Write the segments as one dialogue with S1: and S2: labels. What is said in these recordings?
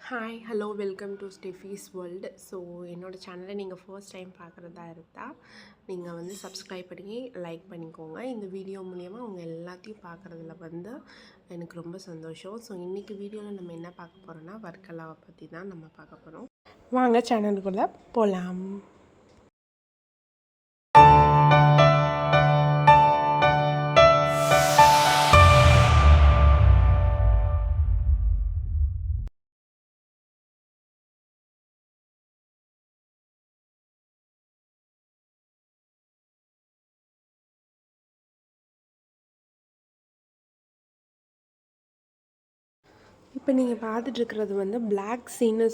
S1: Hi hello welcome to Stephie's world. So என்னோடய சேனலை நீங்கள் ஃபர்ஸ்ட் டைம் பார்க்குறதா இருந்தால் நீங்கள் வந்து சப்ஸ்கிரைப் பண்ணி லைக் பண்ணிக்கோங்க. இந்த வீடியோ மூலயமா அவங்க எல்லாத்தையும் பார்க்குறதுல வந்து எனக்கு ரொம்ப சந்தோஷம். ஸோ இன்றைக்கி வீடியோவில் நம்ம என்ன பார்க்க போகிறோன்னா வர்க்கலாவை பற்றி தான் நம்ம பார்க்க போகிறோம். வாங்க சேனலுக்குள்ளே போகலாம். இப்போ நீங்கள் பார்த்துட்ருக்கிறது வந்து பிளாக் சீன்னு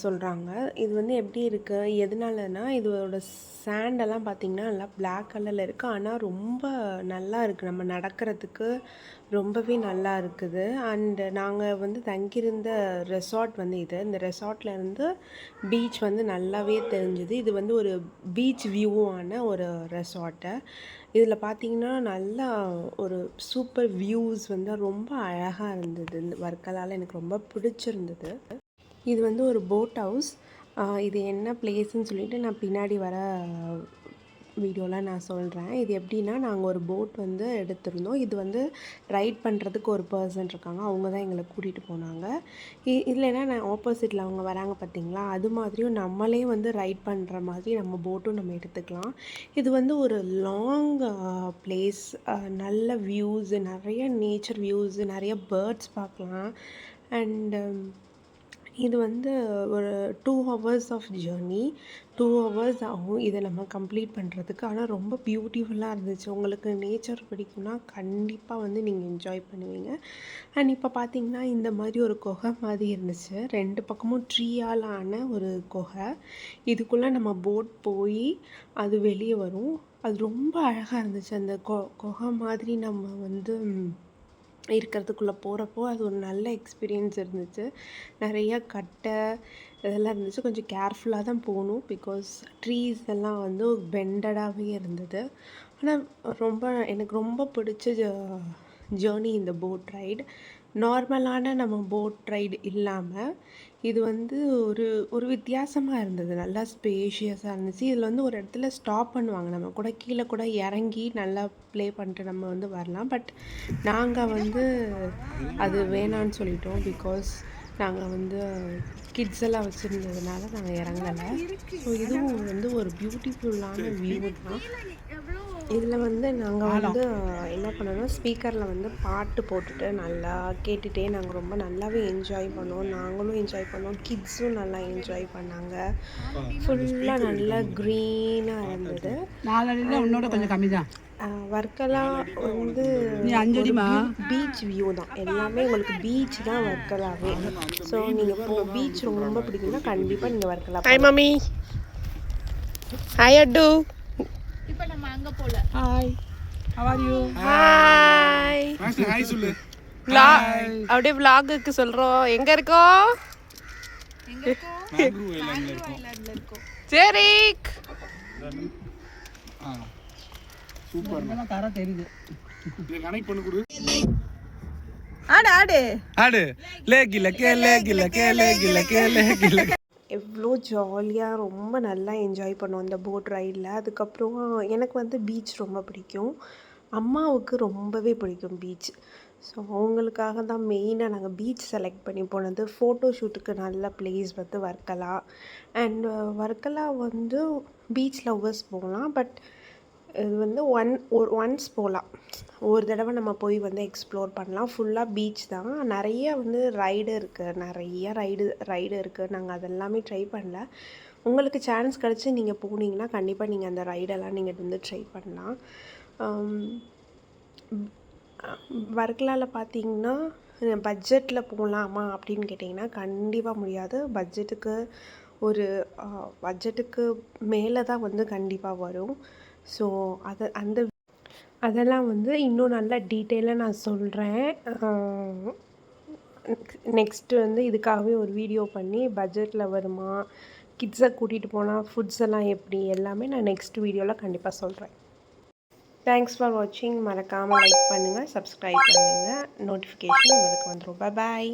S1: சொல்கிறாங்க. இது வந்து எப்படி இருக்குது எதனாலனா இதோட சாண்டெல்லாம் பார்த்திங்கன்னா நல்லா பிளாக் கலரில் இருக்குது. ஆனால் ரொம்ப நல்லா இருக்குது, நம்ம நடக்கிறதுக்கு ரொம்பவே நல்லா இருக்குது. அண்டு நாங்கள் வந்து தங்கியிருந்த ரெசார்ட் வந்து இந்த ரெசார்ட்லேருந்து பீச் வந்து நல்லாவே தெரிஞ்சுது. இது வந்து ஒரு பீச் வியூவான ஒரு ரெசார்ட்டு. இதில் பார்த்திங்கன்னா நல்லா ஒரு சூப்பர் வியூஸ் வந்து ரொம்ப அழகாக இருந்தது. இந்த வர்க்கலால் எனக்கு ரொம்ப பிடிச்சிருந்தது. இது வந்து ஒரு போட் ஹவுஸ். இது என்ன பிளேஸ்ன்னு சொல்லிட்டு நான் பின்னாடி வர வீடியோவில் நான் சொல்கிறேன். இது எப்படின்னா நாங்கள் ஒரு போட் வந்து எடுத்திருந்தோம். இது வந்து ரைட் பண்ணுறதுக்கு ஒரு பர்சன் இருக்காங்க, அவங்க தான் எங்களை கூட்டிகிட்டு போனாங்க. இல்லைன்னா நான் ஆப்போசிட்டில் அவங்க வராங்க பார்த்திங்களா, அது மாதிரியும் நம்மளே வந்து ரைட் பண்ணுற மாதிரி நம்ம போட்டும் நம்ம எடுத்துக்கலாம். இது வந்து ஒரு லாங் பிளேஸ், நல்ல வியூஸு, நிறைய நேச்சர் வியூஸு, நிறைய பேர்ட்ஸ் பார்க்கலாம். அண்டு இது வந்து ஒரு 2 hours ஆஃப் ஜேர்னி. 2 hours ஆகும் இதை நம்ம கம்ப்ளீட் பண்ணுறதுக்கு. ஆனால் ரொம்ப பியூட்டிஃபுல்லாக இருந்துச்சு. உங்களுக்கு நேச்சர் பிடிக்கும்னா கண்டிப்பாக வந்து நீங்கள் என்ஜாய் பண்ணுவீங்க. அண்ட் இப்போ பார்த்திங்கன்னா இந்த மாதிரி ஒரு குகை மாதிரி இருந்துச்சு. 2 பக்கமும் ட்ரீயால் ஆன ஒரு குகை. இதுக்குள்ளே நம்ம போட் போய் அது வெளியே வரும். அது ரொம்ப அழகாக இருந்துச்சு. அந்த குகை மாதிரி நம்ம வந்து இருக்கிறதுக்குள்ளே போகிறப்போ அது ஒரு நல்ல எக்ஸ்பீரியன்ஸ் இருந்துச்சு. நிறையா கட்டை இதெல்லாம் இருந்துச்சு. கொஞ்சம் கேர்ஃபுல்லாக தான் போகணும், பிகாஸ் ட்ரீஸ் எல்லாம் வந்து பெண்டடாகவே இருந்தது. ஆனால் எனக்கு ரொம்ப பிடிச்ச ஜேர்னி இந்த போட் ரைடு. நார்மலான நம்ம போட் ரைடு இல்லாமல் இது வந்து ஒரு வித்தியாசமாக இருந்தது. நல்லா ஸ்பேஷியஸாக இருந்துச்சு. இதில் வந்து ஒரு இடத்துல ஸ்டாப் பண்ணுவாங்க, நம்ம கூட கீழே கூட இறங்கி நல்லா ப்ளே பண்ணிட்டு நம்ம வந்து வரலாம். பட் நாங்கள் வந்து அது வேணான்னு சொல்லிட்டோம், பிகாஸ் நாங்கள் வந்து கிட்ஸ் எல்லாம் வச்சுருந்ததுனால நாங்கள் இறங்கலை. ஸோ இதுவும் வந்து ஒரு பியூட்டிஃபுல்லான வியூ தான். இதில் வந்து நாங்கள் வந்து என்ன பண்ணோன்னா ஸ்பீக்கரில் வந்து பாட்டு போட்டுட்டு நல்லா கேட்டுகிட்டே நாங்கள் ரொம்ப நல்லாவே என்ஜாய் பண்ணோம். நாங்களும் என்ஜாய் பண்ணோம், கிட்ஸும் நல்லா என்ஜாய் பண்ணாங்க. ஃபுல்லாக நல்லா க்ரீனாக இருந்தது.
S2: உன்னோட கொஞ்சம் கம்மி தான்.
S1: வர்க்கலா வந்து பீச் வியூ தான், எல்லாமே உங்களுக்கு பீச் தான் வர்க்கலாவே. ஸோ நீங்கள் பீச் ரொம்ப பிடிக்கும்னா கண்டிப்பாக நீங்கள் Varkala. Hi mummy. Hi at.
S2: இப்போ நம்ம அங்க போல. Hi, how are you?
S1: Hi.
S3: Hi சொல்லு.
S1: அப்படியே vlogக்கு சொல்றோம். எங்க இருக்கோம்?
S3: மேங்க்ரூவ் ஐலாண்ட்ல இருக்கோம்.
S1: ஜெரிக்.
S3: சூப்பர்.
S2: நம்ம தர தெரியுது.
S3: இத கனெக்ட் பண்ணி கொடு.
S2: ஆடு
S3: லேகில
S1: எவ்வளோ ஜாலியாக ரொம்ப நல்லா என்ஜாய் பண்ணோம் அந்த போட் ரைடில். அதுக்கப்புறம் எனக்கு வந்து பீச் ரொம்ப பிடிக்கும், அம்மாவுக்கு ரொம்பவே பிடிக்கும் பீச். ஸோ அவங்களுக்காக தான் மெயினாக நாங்கள் பீச் செலக்ட் பண்ணி போனது. ஃபோட்டோ ஷூட்டுக்கு நல்ல பிளேஸ் வந்து வர்க்கலா. அண்ட் வர்க்கலா வந்து பீச் லவ்வர்ஸ் போகலாம், பட் இது வந்து ஒன்ஸ் போகலாம், ஒரு தடவை நம்ம போய் வந்து எக்ஸ்ப்ளோர் பண்ணலாம். ஃபுல்லாக பீச் தான். நிறைய வந்து ரைடு இருக்குது, நிறைய ரைடு இருக்குது. நாங்கள் அதெல்லாமே ட்ரை பண்ணல. உங்களுக்கு சான்ஸ் கிடச்சி நீங்கள் போனீங்கன்னா கண்டிப்பாக நீங்கள் அந்த ரைடெல்லாம் நீங்கள் வந்து ட்ரை பண்ணலாம். வர்க்கலாவில் பார்த்தீங்கன்னா பட்ஜெட்டில் போகலாமா அப்படின்னு கேட்டிங்கன்னா கண்டிப்பாக முடியாது. பட்ஜெட்டுக்கு மேலே தான் வந்து கண்டிப்பாக வரும். ஸோ அதெல்லாம் வந்து இன்னும் நல்லா டீட்டெயிலாக நான் சொல்கிறேன். நெக்ஸ்ட்டு வந்து இதுக்காகவே ஒரு வீடியோ பண்ணி பட்ஜெட்டில் வருமா, கிட்ஸை கூட்டிகிட்டு போனால் ஃபுட்ஸ் எல்லாம் எப்படி, எல்லாமே நான் நெக்ஸ்ட் வீடியோவில் கண்டிப்பாக சொல்கிறேன். தேங்க்ஸ் ஃபார் வாட்சிங். மறக்காமல் லைக் பண்ணுங்கள், சப்ஸ்கிரைப் பண்ணுங்கள், நோட்டிஃபிகேஷன் உங்களுக்கு வந்துடும். பாய்.